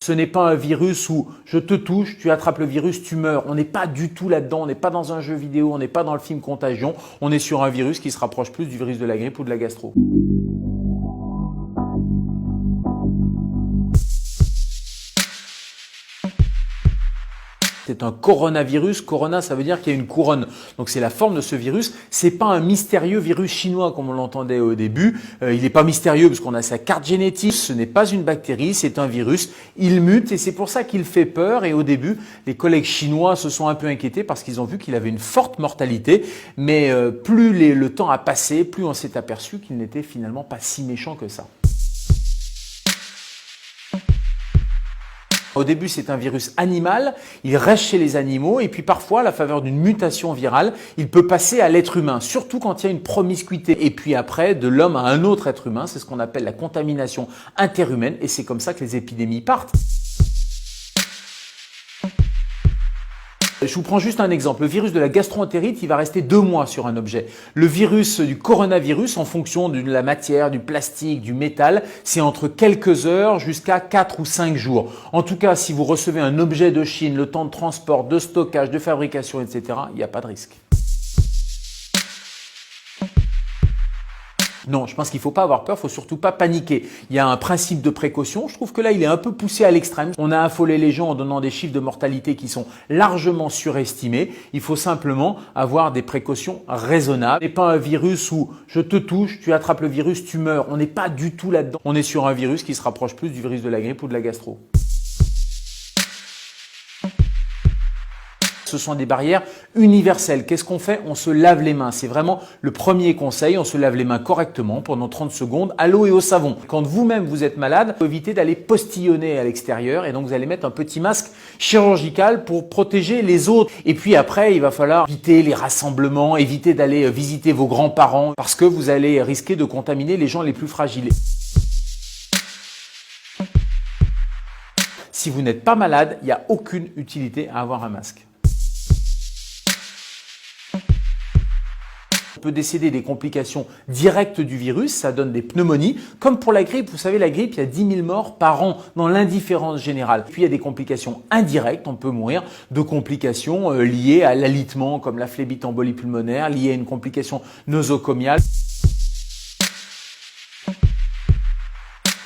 Ce n'est pas un virus où je te touche, tu attrapes le virus, tu meurs. On n'est pas du tout là-dedans, on n'est pas dans un jeu vidéo, on n'est pas dans le film Contagion. On est sur un virus qui se rapproche plus du virus de la grippe ou de la gastro. C'est un coronavirus. Corona, ça veut dire qu'il y a une couronne. Donc c'est la forme de ce virus. C'est pas un mystérieux virus chinois comme on l'entendait au début. Il n'est pas mystérieux parce qu'on a sa carte génétique. Ce n'est pas une bactérie, c'est un virus. Il mute et c'est pour ça qu'il fait peur. Et au début, les collègues chinois se sont un peu inquiétés parce qu'ils ont vu qu'il avait une forte mortalité. Mais plus le temps a passé, plus on s'est aperçu qu'il n'était finalement pas si méchant que ça. Au début, c'est un virus animal, il reste chez les animaux et puis parfois, à la faveur d'une mutation virale, il peut passer à l'être humain, surtout quand il y a une promiscuité. Et puis après, de l'homme à un autre être humain, c'est ce qu'on appelle la contamination interhumaine et c'est comme ça que les épidémies partent. Je vous prends juste un exemple. Le virus de la gastro-entérite, il va rester 2 mois sur un objet. Le virus du coronavirus, en fonction de la matière, du plastique, du métal, c'est entre quelques heures jusqu'à 4 ou 5 jours. En tout cas, si vous recevez un objet de Chine, le temps de transport, de stockage, de fabrication, etc., il n'y a pas de risque. Non, je pense qu'il ne faut pas avoir peur, il ne faut surtout pas paniquer. Il y a un principe de précaution. Je trouve que là, il est un peu poussé à l'extrême. On a affolé les gens en donnant des chiffres de mortalité qui sont largement surestimés. Il faut simplement avoir des précautions raisonnables. Ce n'est pas un virus où je te touche, tu attrapes le virus, tu meurs. On n'est pas du tout là-dedans. On est sur un virus qui se rapproche plus du virus de la grippe ou de la gastro. Ce sont des barrières universelles. Qu'est-ce qu'on fait? On se lave les mains. C'est vraiment le premier conseil. On se lave les mains correctement pendant 30 secondes à l'eau et au savon. Quand vous-même vous êtes malade, il faut éviter d'aller postillonner à l'extérieur et donc vous allez mettre un petit masque chirurgical pour protéger les autres. Et puis après, il va falloir éviter les rassemblements, éviter d'aller visiter vos grands-parents parce que vous allez risquer de contaminer les gens les plus fragiles. Si vous n'êtes pas malade, il n'y a aucune utilité à avoir un masque. On peut décéder des complications directes du virus, ça donne des pneumonies. Comme pour la grippe, vous savez, la grippe, il y a 10 000 morts par an dans l'indifférence générale. Puis il y a des complications indirectes, on peut mourir de complications liées à l'alitement comme la phlébite embolie pulmonaire, liées à une complication nosocomiale.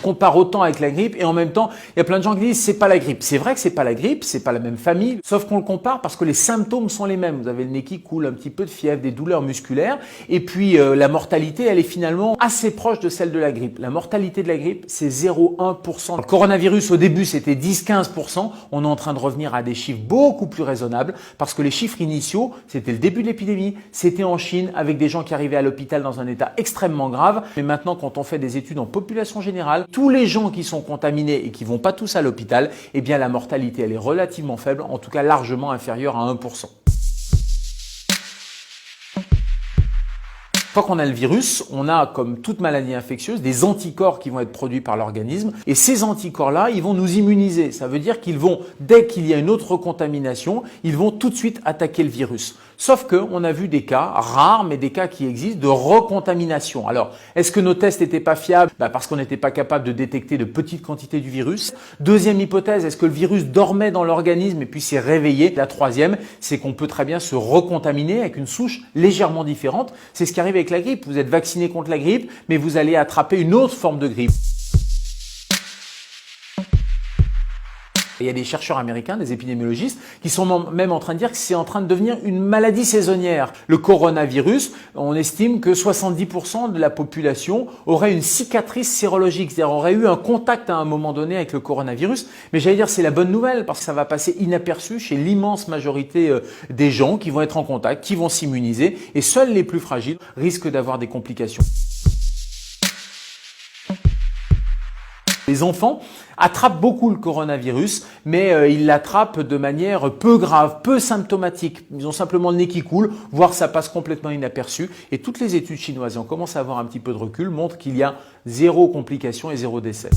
Compare autant avec la grippe et en même temps, il y a plein de gens qui disent c'est pas la grippe. C'est vrai que c'est pas la grippe, c'est pas la même famille, sauf qu'on le compare parce que les symptômes sont les mêmes. Vous avez le nez qui coule, un petit peu de fièvre, des douleurs musculaires et puis la mortalité, elle est finalement assez proche de celle de la grippe. La mortalité de la grippe, c'est 0,1%. Le coronavirus au début, c'était 10-15%. On est en train de revenir à des chiffres beaucoup plus raisonnables parce que les chiffres initiaux, c'était le début de l'épidémie, c'était en Chine avec des gens qui arrivaient à l'hôpital dans un état extrêmement grave. Mais maintenant, quand on fait des études en population générale, tous les gens qui sont contaminés et qui vont pas tous à l'hôpital, eh bien la mortalité elle est relativement faible, en tout cas largement inférieure à 1%. Une fois qu'on a le virus, on a, comme toute maladie infectieuse, des anticorps qui vont être produits par l'organisme. Et ces anticorps-là, ils vont nous immuniser. Ça veut dire qu'ils vont, dès qu'il y a une autre contamination, ils vont tout de suite attaquer le virus. Sauf qu'on a vu des cas rares, mais des cas qui existent, de recontamination. Alors, est-ce que nos tests n'étaient pas fiables? Parce qu'on n'était pas capable de détecter de petites quantités du virus. Deuxième hypothèse, est-ce que le virus dormait dans l'organisme et puis s'est réveillé? La troisième, c'est qu'on peut très bien se recontaminer avec une souche légèrement différente. C'est ce qui arrive avec la grippe. Vous êtes vacciné contre la grippe, mais vous allez attraper une autre forme de grippe. Il y a des chercheurs américains, des épidémiologistes, qui sont même en train de dire que c'est en train de devenir une maladie saisonnière. Le coronavirus, on estime que 70% de la population aurait une cicatrice sérologique, c'est-à-dire aurait eu un contact à un moment donné avec le coronavirus. Mais j'allais dire c'est la bonne nouvelle parce que ça va passer inaperçu chez l'immense majorité des gens qui vont être en contact, qui vont s'immuniser et seuls les plus fragiles risquent d'avoir des complications. Les enfants attrapent beaucoup le coronavirus, mais ils l'attrapent de manière peu grave, peu symptomatique. Ils ont simplement le nez qui coule, voire ça passe complètement inaperçu. Et toutes les études chinoises, et on commence à avoir un petit peu de recul, montrent qu'il y a 0 complication et 0 décès.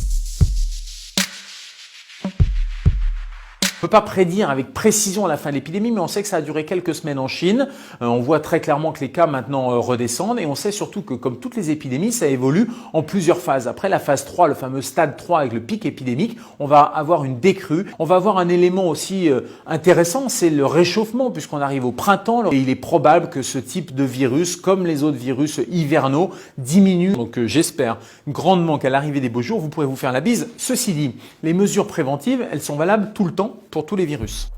peut pas prédire avec précision la fin de l'épidémie, mais on sait que ça a duré quelques semaines en Chine. On voit très clairement que les cas maintenant redescendent et on sait surtout que comme toutes les épidémies, ça évolue en plusieurs phases. Après la phase 3, le fameux stade 3 avec le pic épidémique, on va avoir une décrue. On va avoir un élément aussi intéressant, c'est le réchauffement puisqu'on arrive au printemps et il est probable que ce type de virus, comme les autres virus hivernaux, diminue. Donc j'espère grandement qu'à l'arrivée des beaux jours, vous pourrez vous faire la bise. Ceci dit, les mesures préventives, elles sont valables tout le temps pour tous les virus.